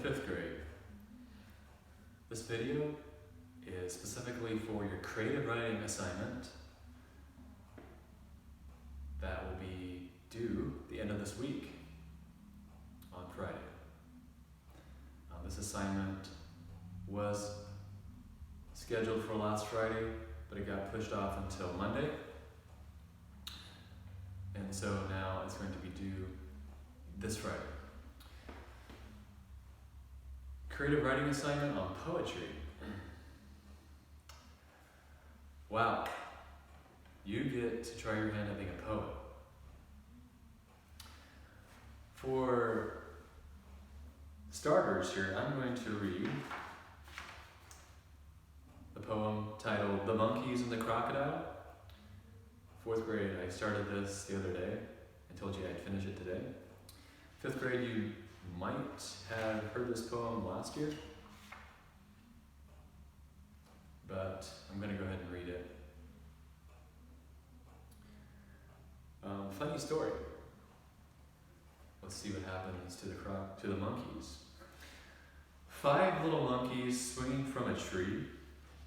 5th grade. This video is specifically for your creative writing assignment that will be due the end of this week on Friday. This assignment was scheduled for last Friday, but it got pushed off until Monday. And so now it's going to be due this Friday. Creative writing assignment on poetry. Wow, you get to try your hand at being a poet. For starters here, I'm going to read the poem titled The Monkeys and the Crocodile. 4th grade, I started this the other day. I told you I'd finish it today. 5th grade, you might have heard this poem last year, but I'm going to go ahead and read it. Funny story. Let's see what happens to the monkeys. 5 little monkeys swinging from a tree,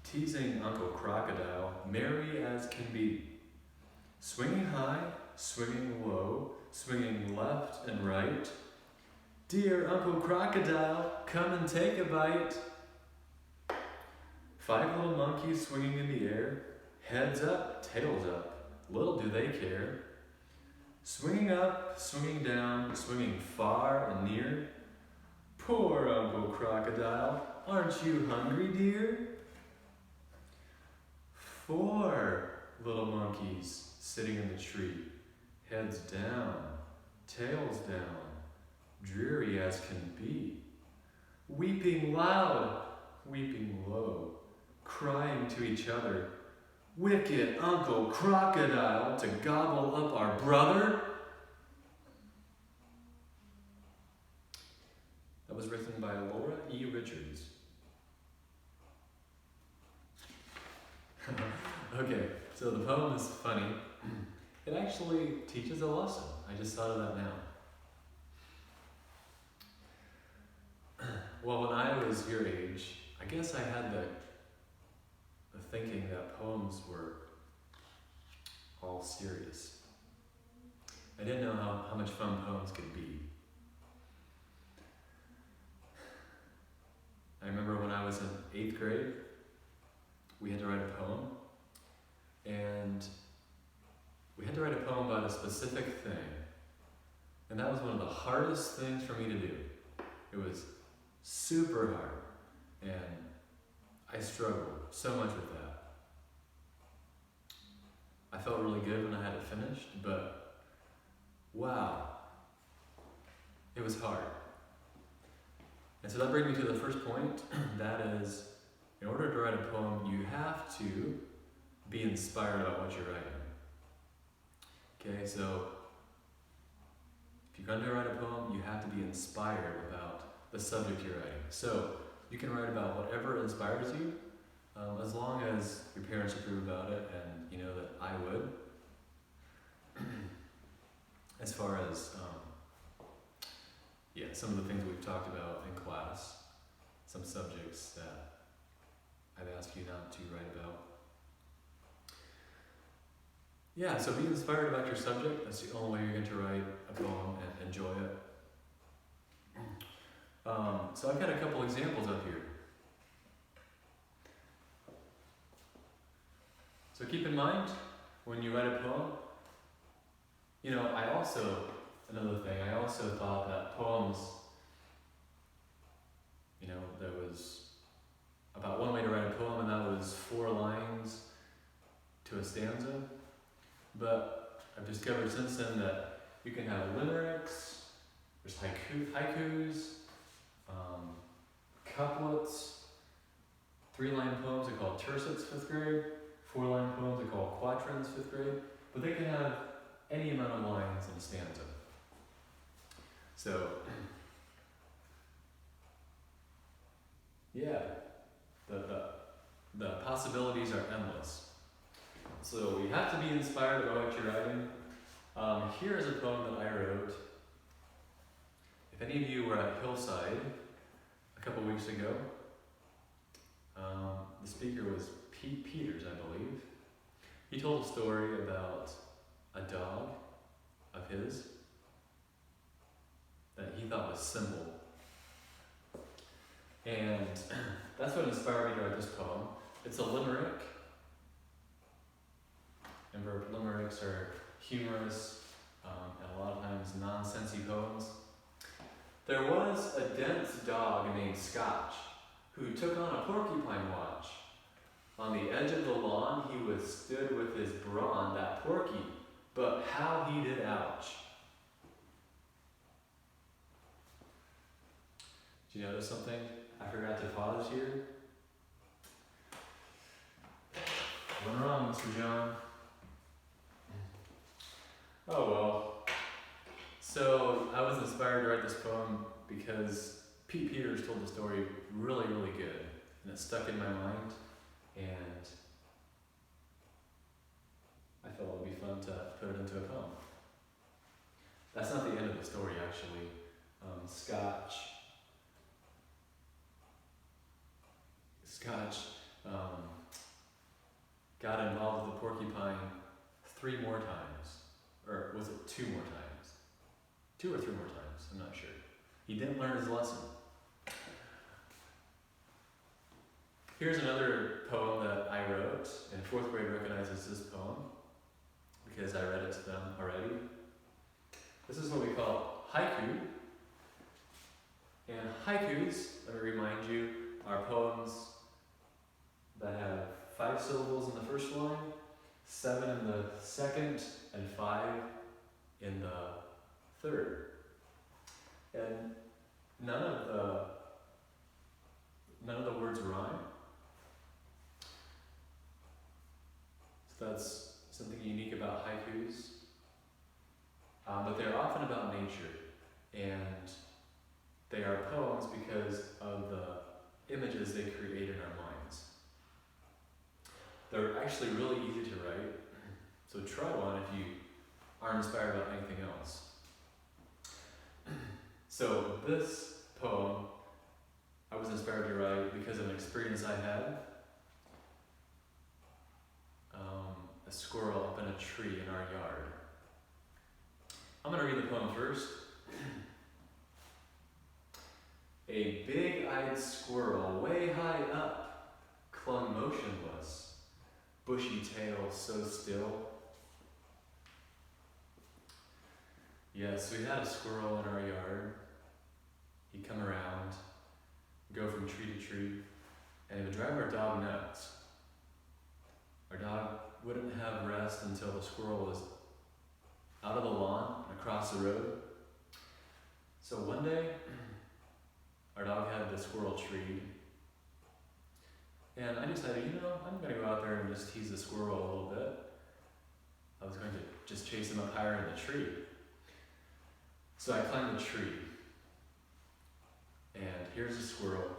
teasing Uncle Crocodile, merry as can be. Swinging high, swinging low, swinging left and right. Dear Uncle Crocodile, come and take a bite. 5 little monkeys swinging in the air, heads up, tails up, little do they care. Swinging up, swinging down, swinging far and near. Poor Uncle Crocodile, aren't you hungry, dear? 4 little monkeys sitting in the tree, heads down, tails down, dreary as can be. Weeping loud, weeping low, crying to each other, wicked Uncle Crocodile to gobble up our brother. That was written by Laura E. Richards. Okay, so the poem is funny. It actually teaches a lesson. I just thought of that now. Well, when I was your age, I guess I had the thinking that poems were all serious. I didn't know how much fun poems could be. I remember when I was in 8th grade, we had to write a poem, and we had to write a poem about a specific thing, and that was one of the hardest things for me to do. It was super hard, and I struggled so much with that. I felt really good when I had it finished, but wow, it was hard. And so that brings me to the first point, that is, in order to write a poem, you have to be inspired about what you're writing. Okay, so if you're going to write a poem, you have to be inspired about the subject you're writing. So you can write about whatever inspires you, as long as your parents approve about it, and you know that I would. As far as some of the things we've talked about in class, some subjects that I've asked you not to write about. Yeah, so be inspired about your subject. That's the only way you're going to write a poem and enjoy it. So I've got a couple examples up here. So keep in mind, when you write a poem, another thing, I also thought that poems, there was about one way to write a poem, and that was 4 lines to a stanza. But I've discovered since then that you can have limericks, there's haikus, couplets. 3-line poems are called tercets, 5th grade. 4-line poems are called quatrains, 5th grade. But they can have any amount of lines in a stanza. So, yeah, the possibilities are endless. So you have to be inspired about what you're writing. Here is a poem that I wrote. If any of you were at Hillside, a couple weeks ago. The speaker was Pete Peters, I believe. He told a story about a dog of his that he thought was simple. And that's what inspired me to write this poem. It's a limerick. Remember, limericks are humorous and a lot of times nonsensy poems. There was a dense dog named Scotch who took on a porcupine watch. On the edge of the lawn he withstood with his brawn that porky, but how he did ouch. Do you notice something? I forgot to pause here. Went wrong, Mr. John. Oh well. So I was inspired to write this poem because Pete Peters told the story really, really good. And it stuck in my mind. And I felt it would be fun to put it into a poem. That's not the end of the story, actually. Scotch got involved with the porcupine 3 more times. Or was it 2 more times? 2 or 3 more times, I'm not sure. He didn't learn his lesson. Here's another poem that I wrote, and 4th grade recognizes this poem because I read it to them already. This is what we call haiku. And haikus, let me remind you, are poems that have 5 syllables in the first line, 7 in the second, and 5 in the third. And none of the words rhyme. So that's something unique about haikus. But they're often about nature, and they are poems because of the images they create in our minds. They're actually really easy to write, so try one if you aren't inspired about anything else. So this poem I was inspired to write because of an experience I had. A squirrel up in a tree in our yard. I'm going to read the poem first. A big-eyed squirrel way high up clung motionless, bushy tail so still. Yes, we had a squirrel in our yard. He'd come around, go from tree to tree, and it would drive our dog nuts. Our dog wouldn't have rest until the squirrel was out of the lawn and across the road. So one day, our dog had the squirrel treed, and I decided, I'm going to go out there and just tease the squirrel a little bit. I was going to just chase him up higher in the tree. So I climbed the tree, and here's a squirrel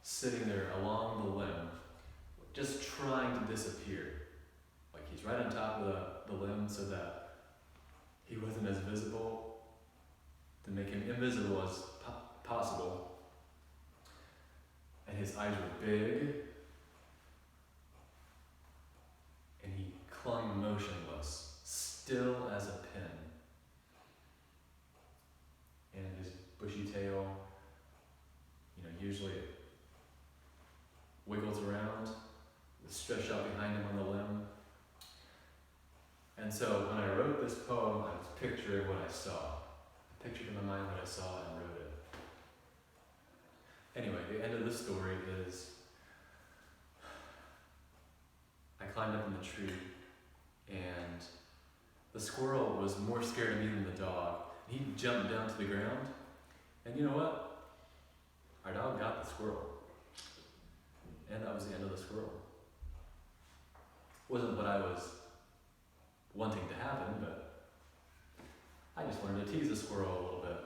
sitting there along the limb, just trying to disappear. Like he's right on top of the limb so that he wasn't as visible, to make him invisible as possible. And his eyes were big, and he clung motionless, still as a pin. And his bushy tail, usually it wiggles around, stretched out behind him on the limb. And so when I wrote this poem, I was picturing what I saw. I pictured in my mind what I saw and wrote it. Anyway, the end of the story is I climbed up in the tree, and the squirrel was more scared of me than the dog. He jumped down to the ground, and you know what? Our dog got the squirrel. And that was the end of the squirrel. Wasn't what I was wanting to happen, but I just wanted to tease the squirrel a little bit.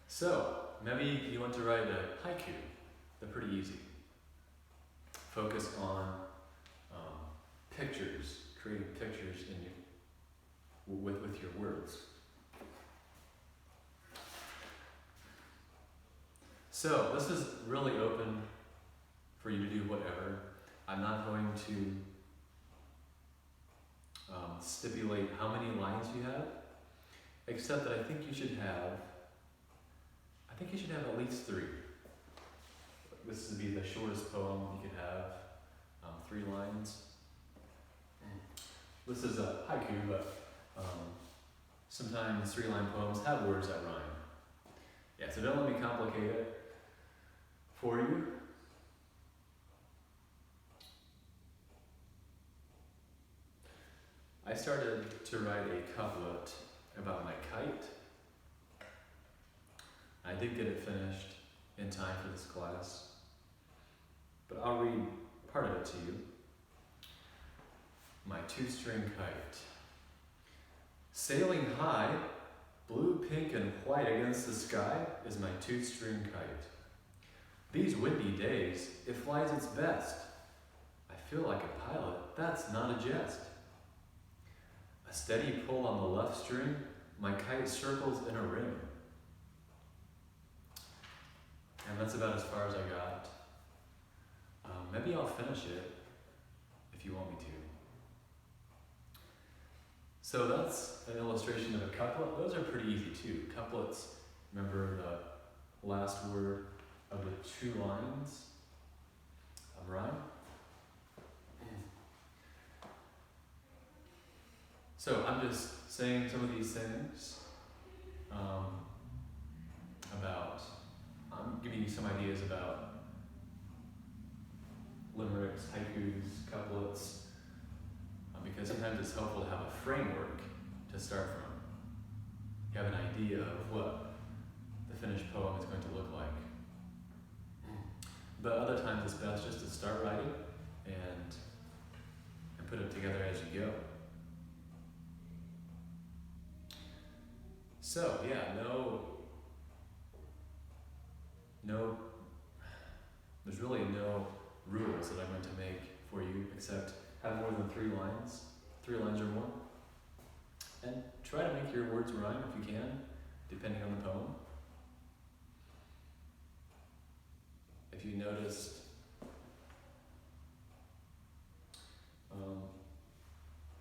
So, maybe you want to write a haiku. They're pretty easy. Focus on pictures, creating pictures with your words. So this is really open for you to do whatever. I'm not going to stipulate how many lines you have, except that I think you should have at least 3. This would be the shortest poem you could have, 3 lines. This is a haiku, but sometimes 3-line poems have words that rhyme. Yeah, so don't let me complicate it for you. I started to write a couplet about my kite. I did get it finished in time for this class, but I'll read part of it to you. My 2-string kite. Sailing high, blue, pink, and white against the sky is my 2-string kite. These windy days, it flies its best. I feel like a pilot, that's not a jest. A steady pull on the left string, my kite circles in a ring. And that's about as far as I got. Maybe I'll finish it if you want me to. So that's an illustration of a couplet. Those are pretty easy too. Couplets, remember the last word of the 2 lines of rhyme. So I'm just saying some of these things I'm giving you some ideas about limericks, haikus, couplets, because sometimes it's helpful to have a framework to start from. You have an idea of what the finished poem is going to look like. But other times it's best just to start writing and put it together as you go. So yeah, there's really no rules that I'm going to make for you except have more than 3 lines, 3 lines or more. And try to make your words rhyme if you can, depending on the poem. If you noticed,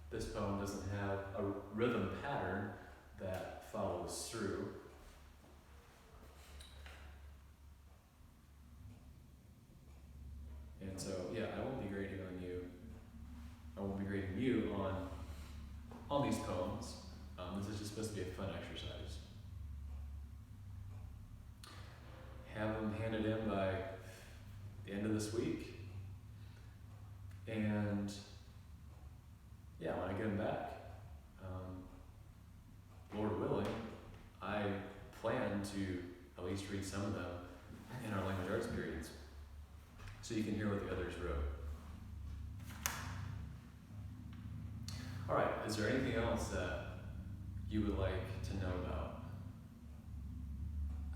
this poem doesn't have a rhythm pattern that follows through. And so, yeah, I won't be grading you on these poems. This is just supposed to be a fun exercise. Have them handed in by the end of this week. And yeah, when I get them back, Lord willing, I plan to at least read some of them in our language arts periods, so you can hear what the others wrote. All right, is there anything else that you would like to know about?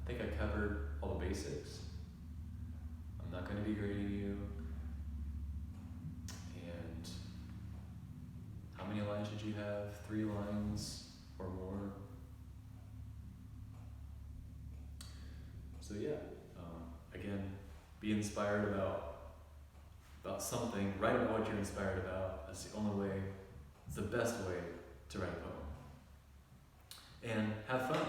I think I covered all the basics. I'm not going to be grading you. And how many lines should you have? 3 lines or more? So yeah, again, be inspired about something. Write about what you're inspired about. That's the only way, it's the best way to write a poem. And have fun.